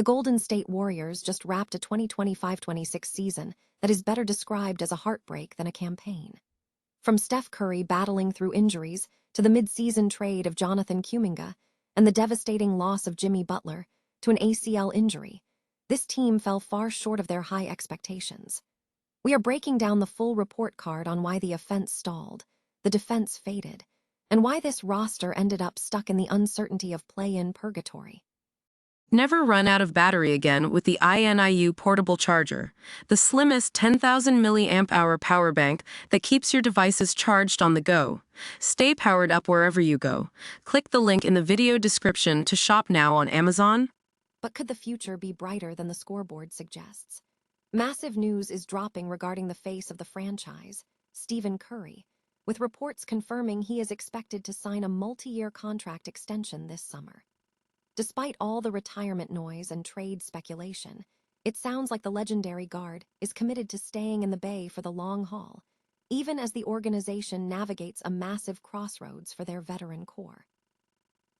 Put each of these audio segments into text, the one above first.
The Golden State Warriors just wrapped a 2025-26 season that is better described as a heartbreak than a campaign. From Steph Curry battling through injuries to the mid-season trade of Jonathan Kuminga and the devastating loss of Jimmy Butler to an ACL injury, this team fell far short of their high expectations. We are breaking down the full report card on why the offense stalled, the defense faded, and why this roster ended up stuck in the uncertainty of play-in purgatory. Never run out of battery again with the INIU portable charger, the slimmest 10,000 mAh power bank that keeps your devices charged on the go. Stay powered up wherever you go. Click the link in the video description to shop now on Amazon. But could the future be brighter than the scoreboard suggests? Massive news is dropping regarding the face of the franchise, Steve Kerr, with reports confirming he is expected to sign a multi-year contract extension this summer. Despite all the retirement noise and trade speculation, it sounds like the legendary guard is committed to staying in the Bay for the long haul, even as the organization navigates a massive crossroads for their veteran core.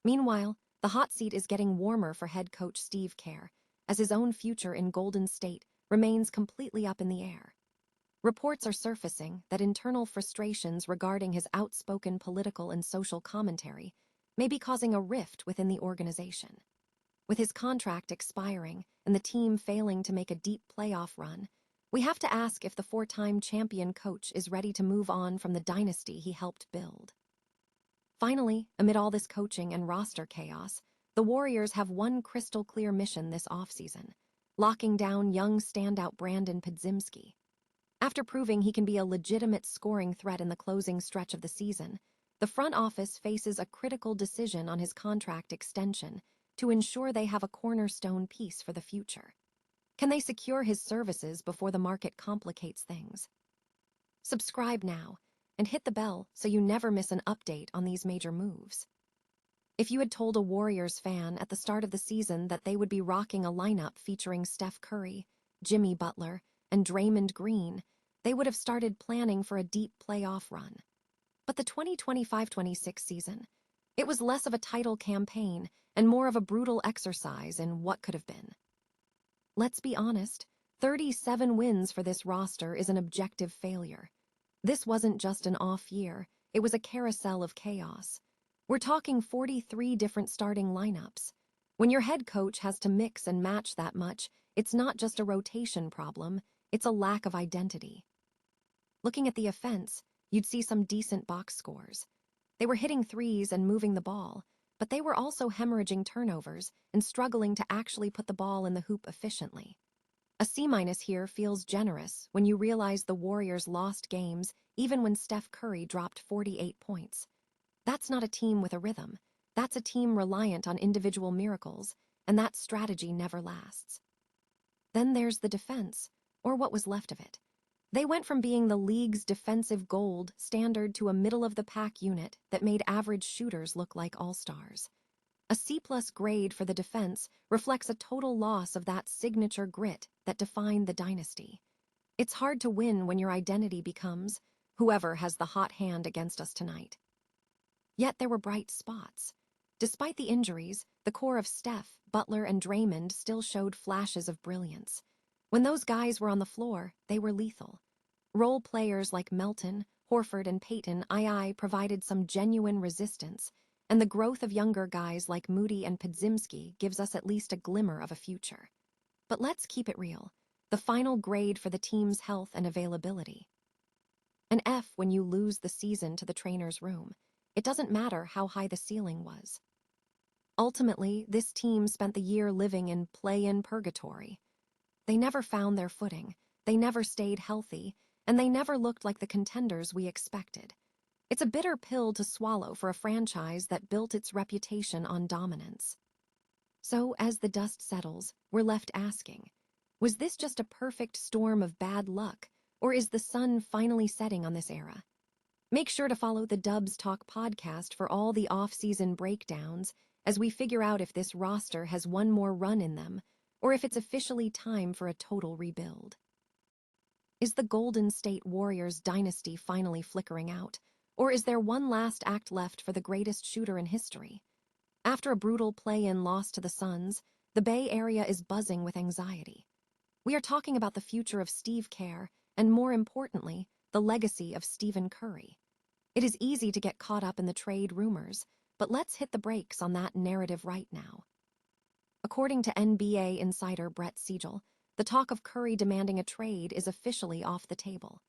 Meanwhile, the hot seat is getting warmer for head coach Steve Kerr, as his own future in Golden State remains completely up in the air. Reports are surfacing that internal frustrations regarding his outspoken political and social commentary may be causing a rift within the organization. With his contract expiring and the team failing to make a deep playoff run, we have to ask if the four-time champion coach is ready to move on from the dynasty he helped build. Finally, amid all this coaching and roster chaos, the Warriors have one crystal-clear mission this offseason: locking down young standout Brandin Podziemski. After proving he can be a legitimate scoring threat in the closing stretch of the season, the front office faces a critical decision on his contract extension to ensure they have a cornerstone piece for the future. Can they secure his services before the market complicates things? Subscribe now and hit the bell so you never miss an update on these major moves. If you had told a Warriors fan at the start of the season that they would be rocking a lineup featuring Steph Curry, Jimmy Butler, and Draymond Green, they would have started planning for a deep playoff run. But the 2025-26 season, it was less of a title campaign and more of a brutal exercise in what could have been. Let's be honest, 37 wins for this roster is an objective failure. This wasn't just an off year, it was a carousel of chaos. We're talking 43 different starting lineups. When your head coach has to mix and match that much, it's not just a rotation problem, it's a lack of identity. Looking at the offense, you'd see some decent box scores. They were hitting threes and moving the ball, but they were also hemorrhaging turnovers and struggling to actually put the ball in the hoop efficiently. A C- here feels generous when you realize the Warriors lost games even when Steph Curry dropped 48 points. That's not a team with a rhythm. That's a team reliant on individual miracles, and that strategy never lasts. Then there's the defense, or what was left of it. They went from being the league's defensive gold standard to a middle-of-the-pack unit that made average shooters look like all-stars. A C+ grade for the defense reflects a total loss of that signature grit that defined the dynasty. It's hard to win when your identity becomes whoever has the hot hand against us tonight. Yet there were bright spots. Despite the injuries, the core of Steph, Butler, and Draymond still showed flashes of brilliance. When those guys were on the floor, they were lethal. Role players like Melton, Horford, and Payton provided some genuine resistance, and the growth of younger guys like Moody and Podziemski gives us at least a glimmer of a future. But let's keep it real. The final grade for the team's health and availability. An F when you lose the season to the trainer's room. It doesn't matter how high the ceiling was. Ultimately, this team spent the year living in play-in purgatory. They never found their footing, they never stayed healthy, and they never looked like the contenders we expected. It's a bitter pill to swallow for a franchise that built its reputation on dominance. So, as the dust settles, we're left asking, was this just a perfect storm of bad luck, or is the sun finally setting on this era? Make sure to follow the Dubs Talk podcast for all the off-season breakdowns as we figure out if this roster has one more run in them, or if it's officially time for a total rebuild. Is the Golden State Warriors dynasty finally flickering out, or is there one last act left for the greatest shooter in history? After a brutal play-in loss to the Suns, the the Bay Area is buzzing with anxiety. We are talking about the future of Steve Kerr and, more importantly, the legacy of Stephen Curry. It is easy to get caught up in the trade rumors, but let's hit the brakes on that narrative right now. According to NBA insider Brett Siegel, the talk of Curry demanding a trade is officially off the table.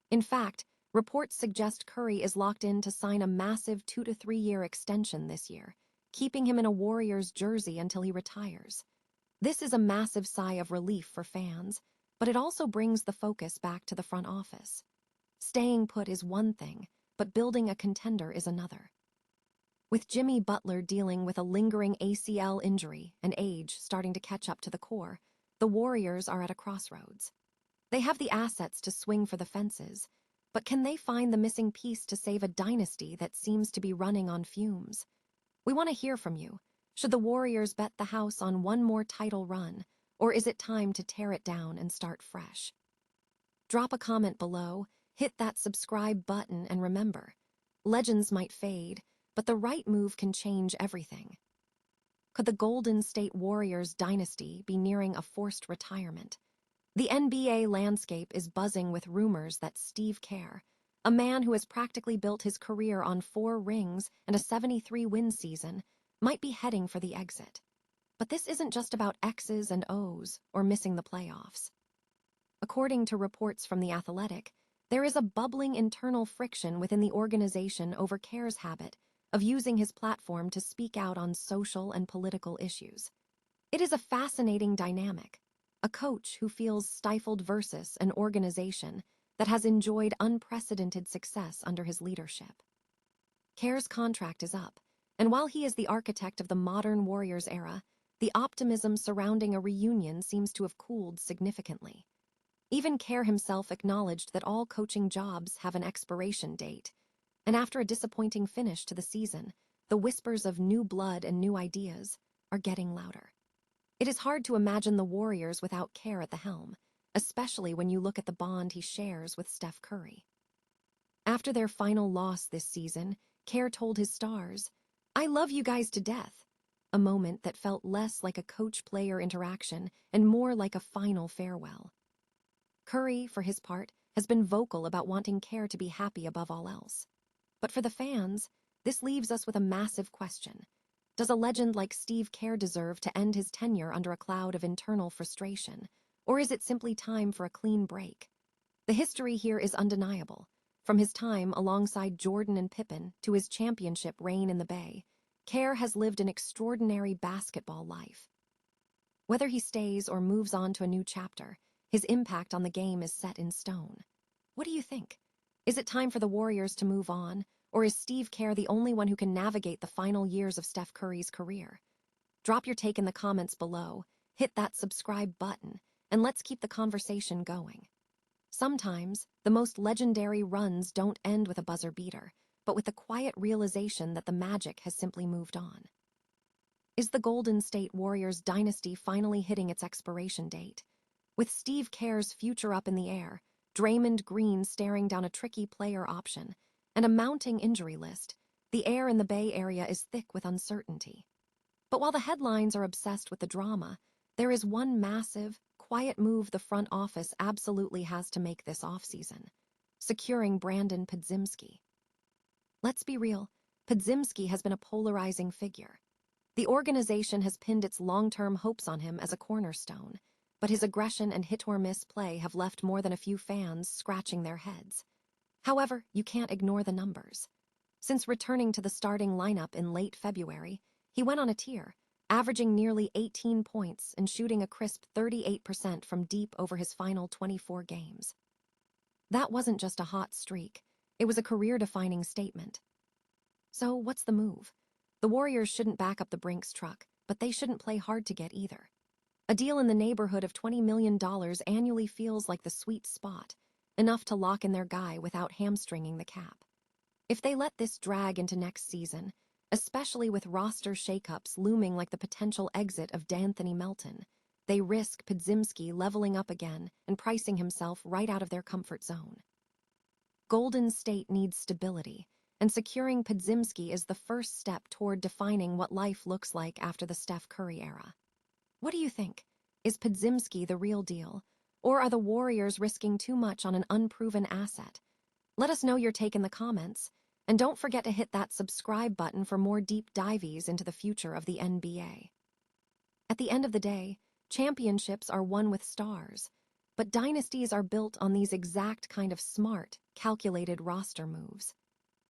In fact, reports suggest Curry is locked in to sign a massive 2 to 3 year extension this year, keeping him in a Warriors jersey until he retires. This is a massive sigh of relief for fans, but it also brings the focus back to the front office. Staying put is one thing, but building a contender is another. With Jimmy Butler dealing with a lingering ACL injury and age starting to catch up to the core, the Warriors are at a crossroads. They have the assets to swing for the fences, but can they find the missing piece to save a dynasty that seems to be running on fumes? We want to hear from you. Should the Warriors bet the house on one more title run, or is it time to tear it down and start fresh? Drop a comment below, hit that subscribe button, and remember, legends might fade, but the right move can change everything. Could the Golden State Warriors dynasty be nearing a forced retirement? The NBA landscape is buzzing with rumors that Steve Kerr, a man who has practically built his career on 4 rings and a 73-win season, might be heading for the exit. But this isn't just about X's and O's or missing the playoffs. According to reports from The Athletic, there is a bubbling internal friction within the organization over Kerr's habit of using his platform to speak out on social and political issues. It is a fascinating dynamic, a coach who feels stifled versus an organization that has enjoyed unprecedented success under his leadership. Kerr's contract is up, and while he is the architect of the modern Warriors era, the optimism surrounding a reunion seems to have cooled significantly. Even Kerr himself acknowledged that all coaching jobs have an expiration date, and after a disappointing finish to the season, the whispers of new blood and new ideas are getting louder. It is hard to imagine the Warriors without Kerr at the helm, especially when you look at the bond he shares with Steph Curry. After their final loss this season, Kerr told his stars, "I love you guys to death," a moment that felt less like a coach-player interaction and more like a final farewell. Curry, for his part, has been vocal about wanting Kerr to be happy above all else. But for the fans, this leaves us with a massive question. Does a legend like Steve Kerr deserve to end his tenure under a cloud of internal frustration, or is it simply time for a clean break? The history here is undeniable. From his time alongside Jordan and Pippen to his championship reign in the Bay, Kerr has lived an extraordinary basketball life. Whether he stays or moves on to a new chapter, his impact on the game is set in stone. What do you think? Is it time for the Warriors to move on, or is Steve Kerr the only one who can navigate the final years of Steph Curry's career? Drop your take in the comments below, hit that subscribe button, and let's keep the conversation going. Sometimes, the most legendary runs don't end with a buzzer beater, but with the quiet realization that the magic has simply moved on. Is the Golden State Warriors dynasty finally hitting its expiration date? With Steve Kerr's future up in the air, Draymond Green staring down a tricky player option, and a mounting injury list, the air in the Bay Area is thick with uncertainty. But while the headlines are obsessed with the drama, there is one massive, quiet move the front office absolutely has to make this offseason: securing Brandin Podziemski. Let's be real, Podziemski has been a polarizing figure. The organization has pinned its long-term hopes on him as a cornerstone, but his aggression and hit-or-miss play have left more than a few fans scratching their heads. However, you can't ignore the numbers. Since returning to the starting lineup in late February, he went on a tear, averaging nearly 18 points and shooting a crisp 38% from deep over his final 24 games. That wasn't just a hot streak, it was a career-defining statement. So what's the move? The Warriors shouldn't back up the Brinks truck, but they shouldn't play hard to get either. A deal in the neighborhood of $20 million annually feels like the sweet spot, enough to lock in their guy without hamstringing the cap. If they let this drag into next season, especially with roster shakeups looming like the potential exit of D'Anthony Melton, they risk Podziemski leveling up again and pricing himself right out of their comfort zone. Golden State needs stability, and securing Podziemski is the first step toward defining what life looks like after the Steph Curry era. What do you think? Is Podziemski the real deal? Or are the Warriors risking too much on an unproven asset? Let us know your take in the comments. And don't forget to hit that subscribe button for more deep dives into the future of the NBA. At the end of the day, championships are won with stars, but dynasties are built on these exact kind of smart, calculated roster moves.